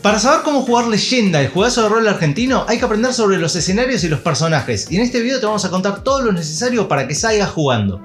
Para saber cómo jugar Leyenda, el juegazo de rol argentino, hay que aprender sobre los escenarios y los personajes, y en este video te vamos a contar todo lo necesario para que salgas jugando.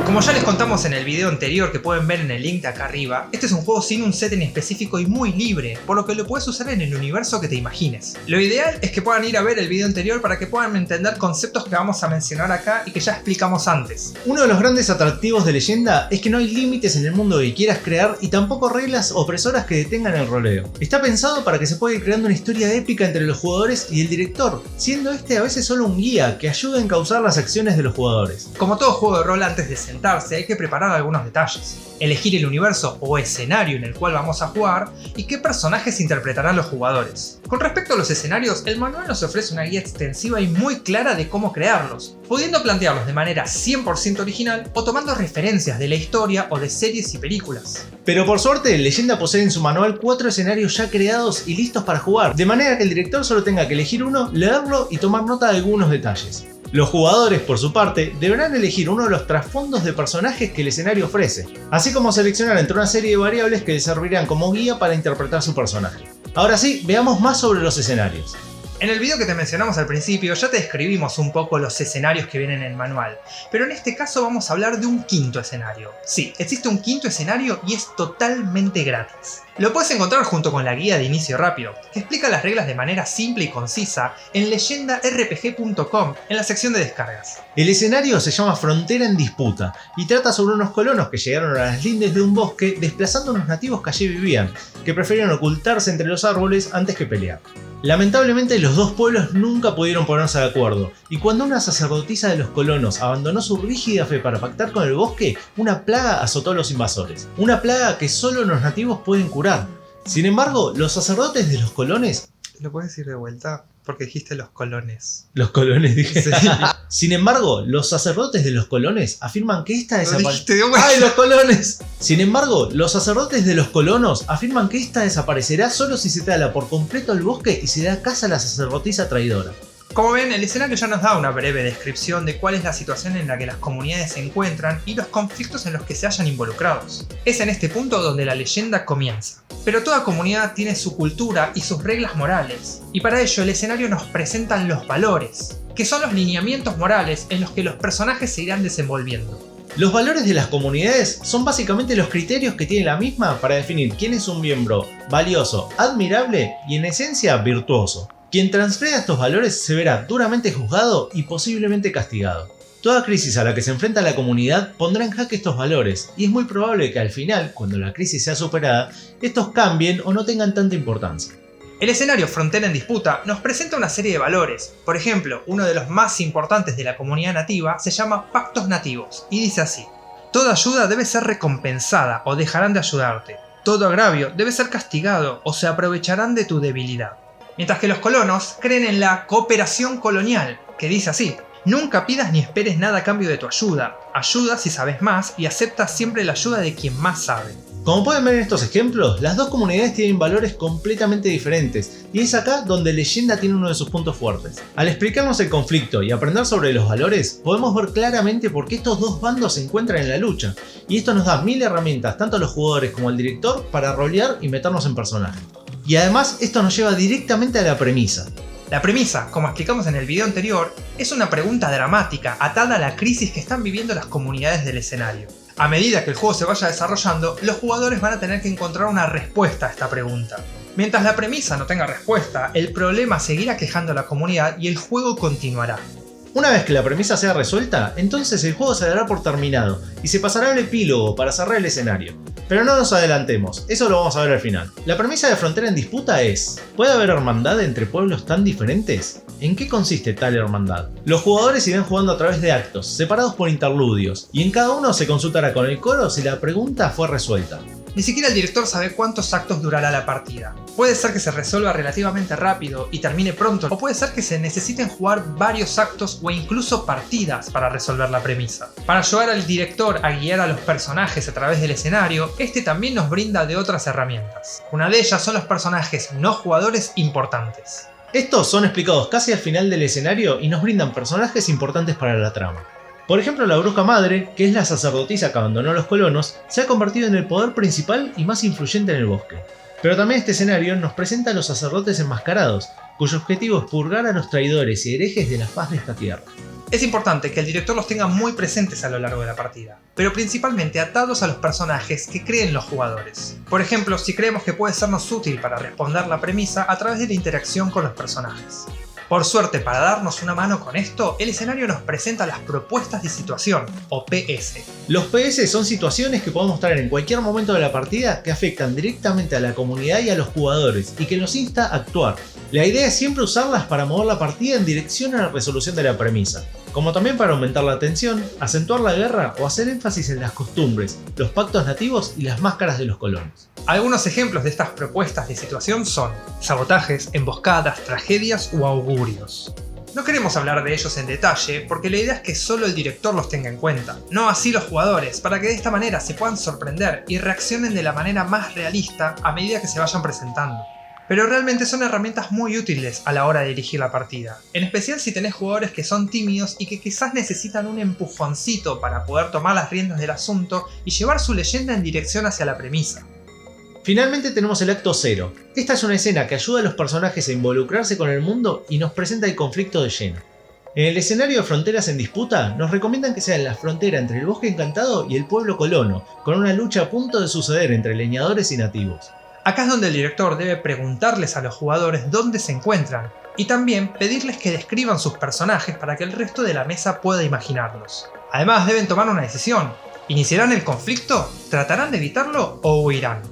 Como ya les contamos en el video anterior que pueden ver en el link de acá arriba, este es un juego sin un set en específico y muy libre, por lo que lo puedes usar en el universo que te imagines. Lo ideal es que puedan ir a ver el video anterior para que puedan entender conceptos que vamos a mencionar acá y que ya explicamos antes. Uno de los grandes atractivos de Leyenda es que no hay límites en el mundo que quieras crear y tampoco reglas opresoras que detengan el roleo. Está pensado para que se pueda ir creando una historia épica entre los jugadores y el director, siendo este a veces solo un guía que ayuda a encauzar las acciones de los jugadores. Como todo juego de rol, antes de sentarse hay que preparar algunos detalles. Elegir el universo o escenario en el cual vamos a jugar y qué personajes interpretarán los jugadores. Con respecto a los escenarios, el manual nos ofrece una guía extensiva y muy clara de cómo crearlos, pudiendo plantearlos de manera 100% original o tomando referencias de la historia o de series y películas. Pero por suerte, Leyenda posee en su manual 4 escenarios ya creados y listos para jugar, de manera que el director solo tenga que elegir uno, leerlo y tomar nota de algunos detalles. Los jugadores, por su parte, deberán elegir uno de los trasfondos de personajes que el escenario ofrece, así como seleccionar entre una serie de variables que les servirán como guía para interpretar su personaje. Ahora sí, veamos más sobre los escenarios. En el video que te mencionamos al principio ya te describimos un poco los escenarios que vienen en el manual, pero en este caso vamos a hablar de un quinto escenario. Sí, existe un quinto escenario y es totalmente gratis. Lo puedes encontrar junto con la guía de inicio rápido, que explica las reglas de manera simple y concisa en leyendarpg.com en la sección de descargas. El escenario se llama Frontera en Disputa y trata sobre unos colonos que llegaron a las lindes de un bosque desplazando a unos nativos que allí vivían, que preferían ocultarse entre los árboles antes que pelear. Lamentablemente los dos pueblos nunca pudieron ponerse de acuerdo, y cuando una sacerdotisa de los colonos abandonó su rígida fe para pactar con el bosque, una plaga azotó a los invasores. Una plaga que solo los nativos pueden curar. Sin embargo, los sacerdotes de los colones... ¿Lo puedes decir de vuelta? Porque dijiste los colones. Los colones, dije. Sí. Sin embargo, los sacerdotes de los colones afirman que esta desaparecerá. ¡Ay, los colones! Sin embargo, los sacerdotes de los colonos afirman que esta desaparecerá solo si se tala por completo el bosque y se da caza a la sacerdotisa traidora. Como ven, el escenario ya nos da una breve descripción de cuál es la situación en la que las comunidades se encuentran y los conflictos en los que se hallan involucrados. Es en este punto donde la leyenda comienza. Pero toda comunidad tiene su cultura y sus reglas morales, y para ello el escenario nos presenta los valores, que son los lineamientos morales en los que los personajes se irán desenvolviendo. Los valores de las comunidades son básicamente los criterios que tiene la misma para definir quién es un miembro valioso, admirable y en esencia virtuoso. Quien transgreda estos valores se verá duramente juzgado y posiblemente castigado. Toda crisis a la que se enfrenta la comunidad pondrá en jaque estos valores, y es muy probable que al final, cuando la crisis sea superada, estos cambien o no tengan tanta importancia. El escenario Frontera en Disputa nos presenta una serie de valores. Por ejemplo, uno de los más importantes de la comunidad nativa se llama Pactos Nativos, y dice así: toda ayuda debe ser recompensada o dejarán de ayudarte. Todo agravio debe ser castigado o se aprovecharán de tu debilidad. Mientras que los colonos creen en la cooperación colonial, que dice así: nunca pidas ni esperes nada a cambio de tu ayuda. Ayuda si sabes más y acepta siempre la ayuda de quien más sabe. Como pueden ver en estos ejemplos, las dos comunidades tienen valores completamente diferentes, y es acá donde Leyenda tiene uno de sus puntos fuertes. Al explicarnos el conflicto y aprender sobre los valores, podemos ver claramente por qué estos dos bandos se encuentran en la lucha, y esto nos da 1000 herramientas tanto a los jugadores como al director para rolear y meternos en personaje. Y además esto nos lleva directamente a la premisa. La premisa, como explicamos en el video anterior, es una pregunta dramática atada a la crisis que están viviendo las comunidades del escenario. A medida que el juego se vaya desarrollando, los jugadores van a tener que encontrar una respuesta a esta pregunta. Mientras la premisa no tenga respuesta, el problema seguirá quejando a la comunidad y el juego continuará. Una vez que la premisa sea resuelta, entonces el juego se dará por terminado y se pasará al epílogo para cerrar el escenario. Pero no nos adelantemos, eso lo vamos a ver al final. La premisa de Frontera en Disputa es: ¿puede haber hermandad entre pueblos tan diferentes? ¿En qué consiste tal hermandad? Los jugadores irán jugando a través de actos, separados por interludios, y en cada uno se consultará con el coro si la pregunta fue resuelta. Ni siquiera el director sabe cuántos actos durará la partida. Puede ser que se resuelva relativamente rápido y termine pronto, o puede ser que se necesiten jugar varios actos o incluso partidas para resolver la premisa. Para ayudar al director a guiar a los personajes a través del escenario, este también nos brinda de otras herramientas. Una de ellas son los personajes no jugadores importantes. Estos son explicados casi al final del escenario y nos brindan personajes importantes para la trama. Por ejemplo, la bruja madre, que es la sacerdotisa que abandonó a los colonos, se ha convertido en el poder principal y más influyente en el bosque. Pero también este escenario nos presenta a los sacerdotes enmascarados, cuyo objetivo es purgar a los traidores y herejes de la faz de esta tierra. Es importante que el director los tenga muy presentes a lo largo de la partida, pero principalmente atados a los personajes que creen los jugadores. Por ejemplo, si creemos que puede sernos útil para responder la premisa a través de la interacción con los personajes. Por suerte, para darnos una mano con esto, el escenario nos presenta las propuestas de situación, o PS. Los PS son situaciones que podemos traer en cualquier momento de la partida que afectan directamente a la comunidad y a los jugadores y que los insta a actuar. La idea es siempre usarlas para mover la partida en dirección a la resolución de la premisa, como también para aumentar la tensión, acentuar la guerra o hacer énfasis en las costumbres, los pactos nativos y las máscaras de los colonos. Algunos ejemplos de estas propuestas de situación son sabotajes, emboscadas, tragedias o augurios. No queremos hablar de ellos en detalle porque la idea es que solo el director los tenga en cuenta, no así los jugadores, para que de esta manera se puedan sorprender y reaccionen de la manera más realista a medida que se vayan presentando. Pero realmente son herramientas muy útiles a la hora de dirigir la partida, en especial si tenés jugadores que son tímidos y que quizás necesitan un empujoncito para poder tomar las riendas del asunto y llevar su leyenda en dirección hacia la premisa. Finalmente tenemos el acto 0. Esta es una escena que ayuda a los personajes a involucrarse con el mundo y nos presenta el conflicto de lleno. En el escenario de Fronteras en Disputa, nos recomiendan que sea en la frontera entre el Bosque Encantado y el pueblo colono, con una lucha a punto de suceder entre leñadores y nativos. Acá es donde el director debe preguntarles a los jugadores dónde se encuentran, y también pedirles que describan sus personajes para que el resto de la mesa pueda imaginarlos. Además deben tomar una decisión. ¿Iniciarán el conflicto? ¿Tratarán de evitarlo o huirán?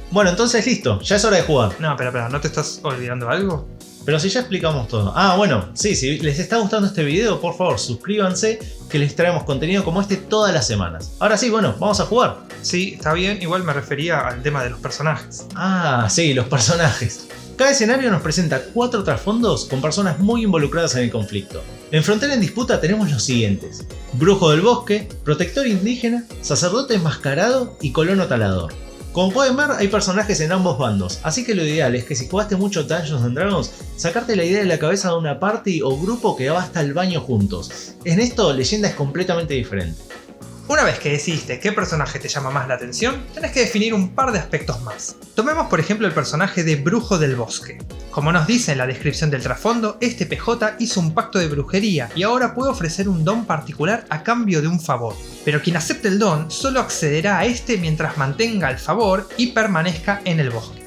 Bueno, entonces listo, ya es hora de jugar. No, espera, ¿no te estás olvidando algo? Pero si ya explicamos todo. Ah, bueno, sí, si les está gustando este video, por favor suscríbanse, que les traemos contenido como este todas las semanas. Ahora sí, bueno, vamos a jugar. Sí, está bien, igual me refería al tema de los personajes. Ah, sí, los personajes. Cada escenario nos presenta 4 trasfondos con personas muy involucradas en el conflicto. En Frontera en Disputa tenemos los siguientes: Brujo del Bosque, Protector Indígena, Sacerdote Enmascarado y Colono Talador. Como pueden ver, hay personajes en ambos bandos, así que lo ideal es que si jugaste mucho Dungeons & Dragons, sacarte la idea de la cabeza de una party o grupo que va hasta el baño juntos. En esto, Leyenda es completamente diferente. Una vez que decidiste qué personaje te llama más la atención, tenés que definir un par de aspectos más. Tomemos por ejemplo el personaje de Brujo del Bosque. Como nos dice en la descripción del trasfondo, este PJ hizo un pacto de brujería y ahora puede ofrecer un don particular a cambio de un favor. Pero quien acepte el don solo accederá a este mientras mantenga el favor y permanezca en el bosque.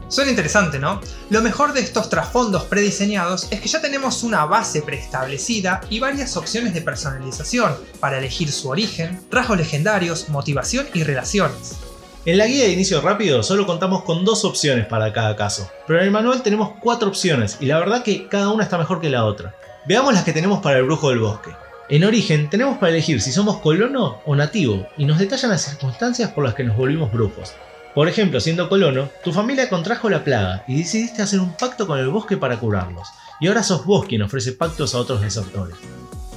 Suena interesante, ¿no? Lo mejor de estos trasfondos prediseñados es que ya tenemos una base preestablecida y varias opciones de personalización para elegir su origen, rasgos legendarios, motivación y relaciones. En la guía de inicio rápido solo contamos con 2 opciones para cada caso, pero en el manual tenemos 4 opciones y la verdad que cada una está mejor que la otra. Veamos las que tenemos para el Brujo del Bosque. En origen tenemos para elegir si somos colono o nativo y nos detallan las circunstancias por las que nos volvimos brujos. Por ejemplo, siendo colono, tu familia contrajo la plaga y decidiste hacer un pacto con el bosque para curarlos, y ahora sos vos quien ofrece pactos a otros desertores.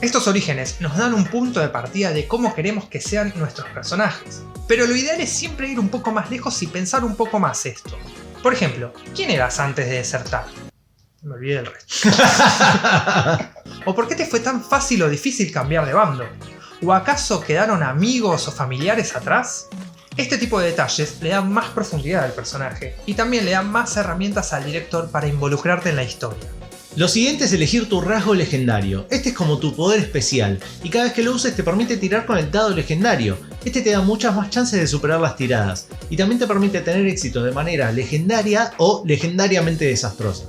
Estos orígenes nos dan un punto de partida de cómo queremos que sean nuestros personajes, pero lo ideal es siempre ir un poco más lejos y pensar un poco más esto. Por ejemplo, ¿quién eras antes de desertar? Me olvidé del resto. ¿O por qué te fue tan fácil o difícil cambiar de bando? ¿O acaso quedaron amigos o familiares atrás? Este tipo de detalles le dan más profundidad al personaje y también le dan más herramientas al director para involucrarte en la historia. Lo siguiente es elegir tu rasgo legendario. Este es como tu poder especial y cada vez que lo uses te permite tirar con el dado legendario. Este te da muchas más chances de superar las tiradas y también te permite tener éxito de manera legendaria o legendariamente desastrosa.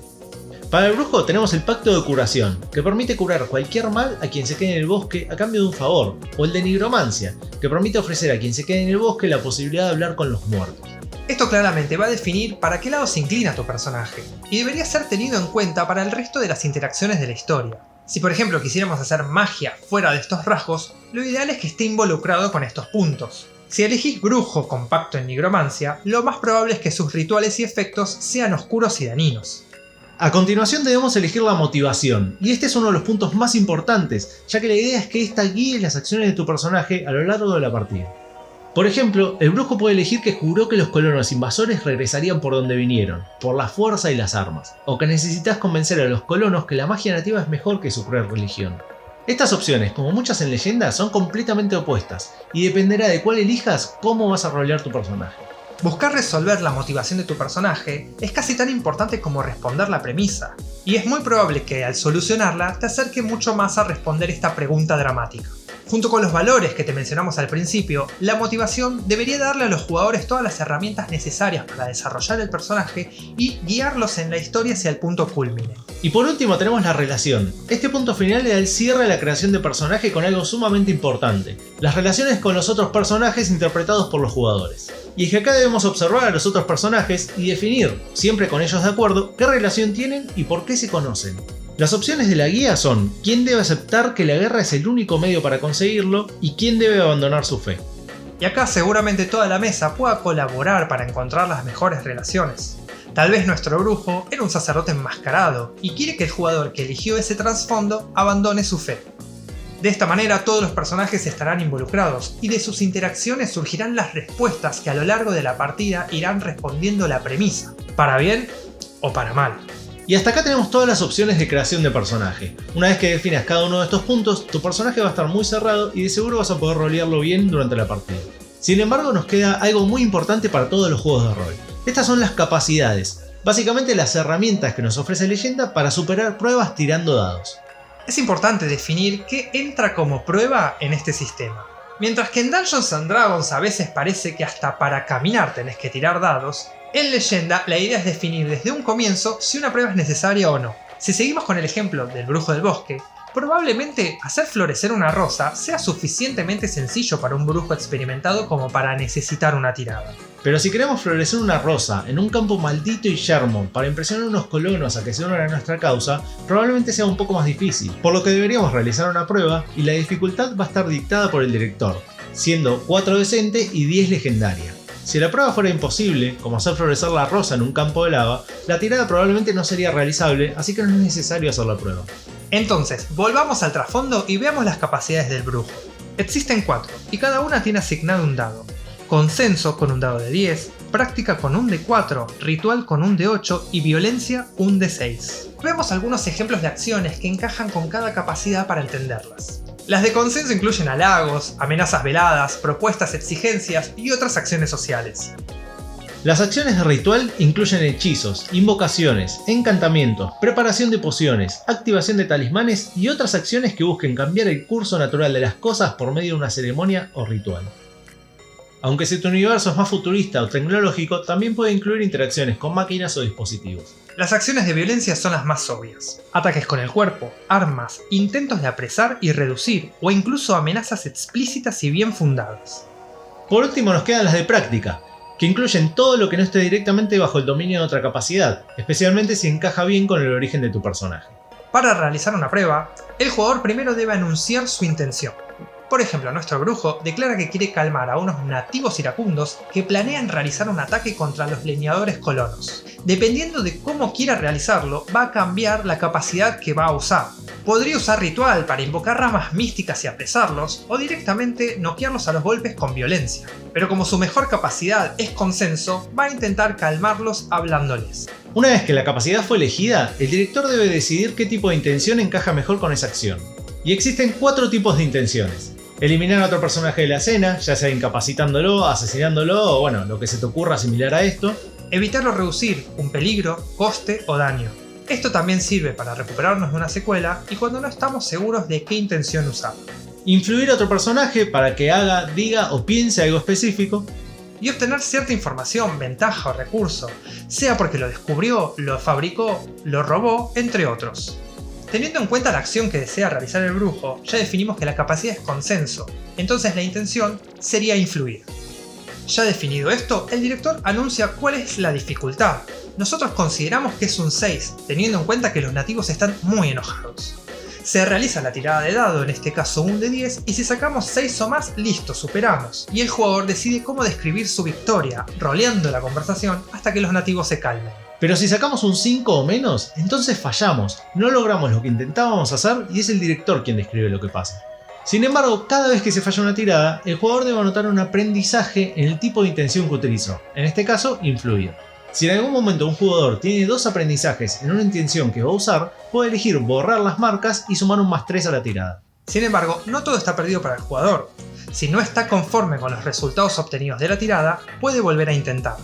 Para el brujo tenemos el pacto de curación, que permite curar cualquier mal a quien se quede en el bosque a cambio de un favor, o el de nigromancia, que permite ofrecer a quien se quede en el bosque la posibilidad de hablar con los muertos. Esto claramente va a definir para qué lado se inclina tu personaje, y debería ser tenido en cuenta para el resto de las interacciones de la historia. Si por ejemplo quisiéramos hacer magia fuera de estos rasgos, lo ideal es que esté involucrado con estos puntos. Si elegís brujo con pacto en nigromancia, lo más probable es que sus rituales y efectos sean oscuros y dañinos. A continuación debemos elegir la motivación, y este es uno de los puntos más importantes, ya que la idea es que esta guíe las acciones de tu personaje a lo largo de la partida. Por ejemplo, el brujo puede elegir que juró que los colonos invasores regresarían por donde vinieron, por la fuerza y las armas, o que necesitas convencer a los colonos que la magia nativa es mejor que su cruel religión. Estas opciones, como muchas en Leyenda, son completamente opuestas, y dependerá de cuál elijas cómo vas a rolear tu personaje. Buscar resolver la motivación de tu personaje es casi tan importante como responder la premisa, y es muy probable que al solucionarla te acerque mucho más a responder esta pregunta dramática. Junto con los valores que te mencionamos al principio, la motivación debería darle a los jugadores todas las herramientas necesarias para desarrollar el personaje y guiarlos en la historia hacia el punto culmine. Y por último tenemos la relación. Este punto final le da el cierre a la creación de personaje con algo sumamente importante: las relaciones con los otros personajes interpretados por los jugadores. Y es que acá debemos observar a los otros personajes y definir, siempre con ellos de acuerdo, qué relación tienen y por qué se conocen. Las opciones de la guía son quién debe aceptar que la guerra es el único medio para conseguirlo y quién debe abandonar su fe. Y acá seguramente toda la mesa pueda colaborar para encontrar las mejores relaciones. Tal vez nuestro brujo era un sacerdote enmascarado y quiere que el jugador que eligió ese trasfondo abandone su fe. De esta manera todos los personajes estarán involucrados y de sus interacciones surgirán las respuestas que a lo largo de la partida irán respondiendo la premisa, para bien o para mal. Y hasta acá tenemos todas las opciones de creación de personaje. Una vez que definas cada uno de estos puntos, tu personaje va a estar muy cerrado y de seguro vas a poder rolearlo bien durante la partida. Sin embargo, nos queda algo muy importante para todos los juegos de rol. Estas son las capacidades, básicamente las herramientas que nos ofrece Leyenda para superar pruebas tirando dados. Es importante definir qué entra como prueba en este sistema. Mientras que en Dungeons & Dragons a veces parece que hasta para caminar tenés que tirar dados, en Leyenda la idea es definir desde un comienzo si una prueba es necesaria o no. Si seguimos con el ejemplo del brujo del bosque, probablemente hacer florecer una rosa sea suficientemente sencillo para un brujo experimentado como para necesitar una tirada. Pero si queremos florecer una rosa en un campo maldito y yermo para impresionar a unos colonos a que se unan a nuestra causa, probablemente sea un poco más difícil, por lo que deberíamos realizar una prueba y la dificultad va a estar dictada por el director, siendo 4 decente y 10 legendaria. Si la prueba fuera imposible, como hacer florecer la rosa en un campo de lava, la tirada probablemente no sería realizable, así que no es necesario hacer la prueba. Entonces, volvamos al trasfondo y veamos las capacidades del brujo. Existen 4, y cada una tiene asignado un dado. Consenso con un dado de 10, práctica con un de 4, ritual con un de 8 y violencia un de 6. Vemos algunos ejemplos de acciones que encajan con cada capacidad para entenderlas. Las de consenso incluyen halagos, amenazas veladas, propuestas, exigencias y otras acciones sociales. Las acciones de ritual incluyen hechizos, invocaciones, encantamientos, preparación de pociones, activación de talismanes y otras acciones que busquen cambiar el curso natural de las cosas por medio de una ceremonia o ritual. Aunque si tu universo es más futurista o tecnológico, también puede incluir interacciones con máquinas o dispositivos. Las acciones de violencia son las más obvias. Ataques con el cuerpo, armas, intentos de apresar y reducir, o incluso amenazas explícitas y bien fundadas. Por último nos quedan las de práctica, que incluyen todo lo que no esté directamente bajo el dominio de otra capacidad, especialmente si encaja bien con el origen de tu personaje. Para realizar una prueba, el jugador primero debe anunciar su intención. Por ejemplo, nuestro brujo declara que quiere calmar a unos nativos iracundos que planean realizar un ataque contra los leñadores colonos. Dependiendo de cómo quiera realizarlo, va a cambiar la capacidad que va a usar. Podría usar ritual para invocar ramas místicas y apresarlos, o directamente noquearlos a los golpes con violencia. Pero como su mejor capacidad es consenso, va a intentar calmarlos hablándoles. Una vez que la capacidad fue elegida, el director debe decidir qué tipo de intención encaja mejor con esa acción. Y existen 4 tipos de intenciones. Eliminar a otro personaje de la escena, ya sea incapacitándolo, asesinándolo o bueno, lo que se te ocurra similar a esto. Evitar o reducir un peligro, coste o daño. Esto también sirve para recuperarnos de una secuela y cuando no estamos seguros de qué intención usar. Influir a otro personaje para que haga, diga o piense algo específico. Y obtener cierta información, ventaja o recurso, sea porque lo descubrió, lo fabricó, lo robó, entre otros. Teniendo en cuenta la acción que desea realizar el brujo, ya definimos que la capacidad es consenso, entonces la intención sería influir. Ya definido esto, el director anuncia cuál es la dificultad. Nosotros consideramos que es un 6, teniendo en cuenta que los nativos están muy enojados. Se realiza la tirada de dado, en este caso un de 10, y si sacamos 6 o más, listo, superamos. Y el jugador decide cómo describir su victoria, roleando la conversación hasta que los nativos se calmen. Pero si sacamos un 5 o menos, entonces fallamos, no logramos lo que intentábamos hacer y es el director quien describe lo que pasa. Sin embargo, cada vez que se falla una tirada, el jugador debe anotar un aprendizaje en el tipo de intención que utilizó, en este caso, influir. Si en algún momento un jugador tiene 2 aprendizajes en una intención que va a usar, puede elegir borrar las marcas y sumar un +3 a la tirada. Sin embargo, no todo está perdido para el jugador. Si no está conforme con los resultados obtenidos de la tirada, puede volver a intentar.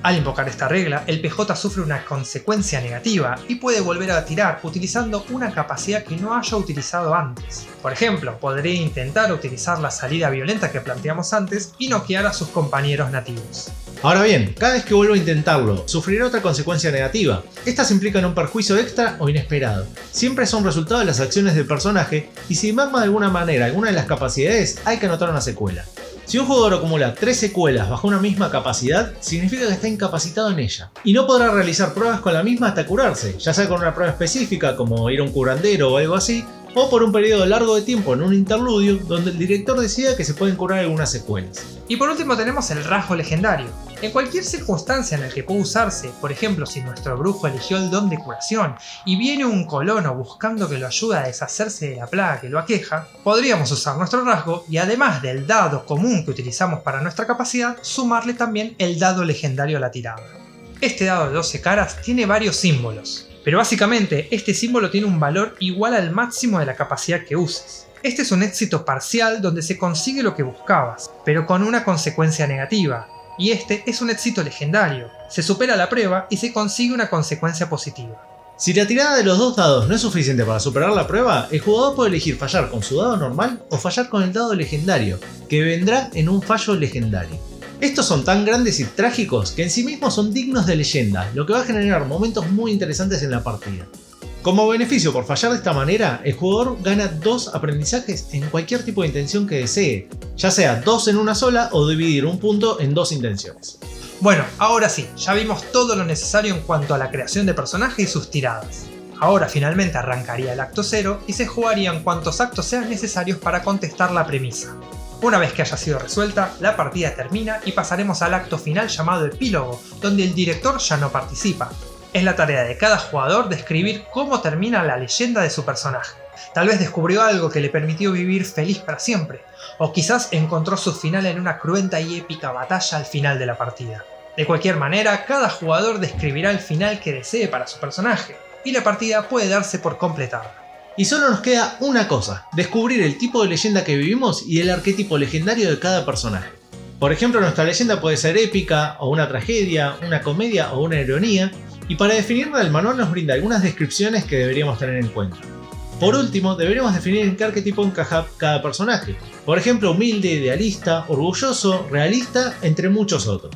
Al invocar esta regla, el PJ sufre una consecuencia negativa y puede volver a tirar utilizando una capacidad que no haya utilizado antes. Por ejemplo, podría intentar utilizar la salida violenta que planteamos antes y noquear a sus compañeros nativos. Ahora bien, cada vez que vuelva a intentarlo, sufrirá otra consecuencia negativa. Estas implican un perjuicio extra o inesperado. Siempre son resultado de las acciones del personaje y si merma de alguna manera alguna de las capacidades, hay que anotar una secuela. Si un jugador acumula 3 secuelas bajo una misma capacidad, significa que está incapacitado en ella, y no podrá realizar pruebas con la misma hasta curarse, ya sea con una prueba específica como ir a un curandero o algo así, o por un periodo largo de tiempo en un interludio donde el director decida que se pueden curar algunas secuelas. Y por último tenemos el rasgo legendario. En cualquier circunstancia en la que puede usarse, por ejemplo si nuestro brujo eligió el don de curación y viene un colono buscando que lo ayude a deshacerse de la plaga que lo aqueja, podríamos usar nuestro rasgo y además del dado común que utilizamos para nuestra capacidad, sumarle también el dado legendario a la tirada. Este dado de 12 caras tiene varios símbolos, pero básicamente este símbolo tiene un valor igual al máximo de la capacidad que uses. Este es un éxito parcial donde se consigue lo que buscabas, pero con una consecuencia negativa, y este es un éxito legendario. Se supera la prueba y se consigue una consecuencia positiva. Si la tirada de los dos dados no es suficiente para superar la prueba, el jugador puede elegir fallar con su dado normal o fallar con el dado legendario, que vendrá en un fallo legendario. Estos son tan grandes y trágicos que en sí mismos son dignos de leyenda, lo que va a generar momentos muy interesantes en la partida. Como beneficio por fallar de esta manera, el jugador gana 2 aprendizajes en cualquier tipo de intención que desee, ya sea 2 en una sola o dividir un punto en 2 intenciones. Bueno, ahora sí, ya vimos todo lo necesario en cuanto a la creación de personaje y sus tiradas. Ahora finalmente arrancaría el acto 0 y se jugarían cuantos actos sean necesarios para contestar la premisa. Una vez que haya sido resuelta, la partida termina y pasaremos al acto final llamado epílogo, donde el director ya no participa. Es la tarea de cada jugador describir cómo termina la leyenda de su personaje. Tal vez descubrió algo que le permitió vivir feliz para siempre, o quizás encontró su final en una cruenta y épica batalla al final de la partida. De cualquier manera, cada jugador describirá el final que desee para su personaje, y la partida puede darse por completada. Y solo nos queda una cosa, descubrir el tipo de leyenda que vivimos y el arquetipo legendario de cada personaje. Por ejemplo, nuestra leyenda puede ser épica, o una tragedia, una comedia o una ironía, y para definirla el manual nos brinda algunas descripciones que deberíamos tener en cuenta. Por último, deberíamos definir en qué arquetipo encaja cada personaje. Por ejemplo, humilde, idealista, orgulloso, realista, entre muchos otros.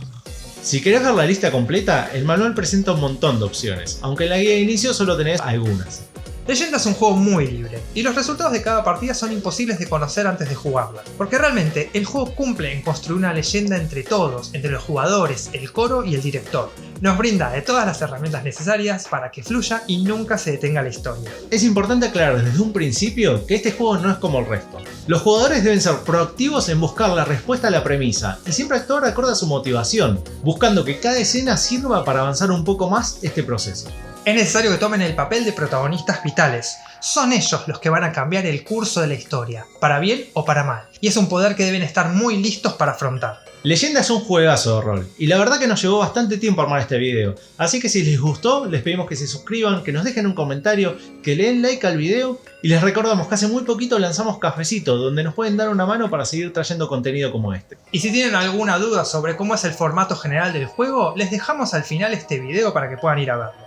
Si querés ver la lista completa, el manual presenta un montón de opciones, aunque en la guía de inicio solo tenés algunas. Leyenda es un juego muy libre, y los resultados de cada partida son imposibles de conocer antes de jugarla, porque realmente el juego cumple en construir una leyenda entre todos, entre los jugadores, el coro y el director. Nos brinda de todas las herramientas necesarias para que fluya y nunca se detenga la historia. Es importante aclarar desde un principio que este juego no es como el resto. Los jugadores deben ser proactivos en buscar la respuesta a la premisa y siempre actuar acorde a su motivación, buscando que cada escena sirva para avanzar un poco más este proceso. Es necesario que tomen el papel de protagonistas vitales. Son ellos los que van a cambiar el curso de la historia, para bien o para mal, y es un poder que deben estar muy listos para afrontar. Leyenda es un juegazo de rol, y la verdad que nos llevó bastante tiempo armar este video, así que si les gustó, les pedimos que se suscriban, que nos dejen un comentario, que le den like al video, y les recordamos que hace muy poquito lanzamos Cafecito, donde nos pueden dar una mano para seguir trayendo contenido como este. Y si tienen alguna duda sobre cómo es el formato general del juego, les dejamos al final este video para que puedan ir a verlo.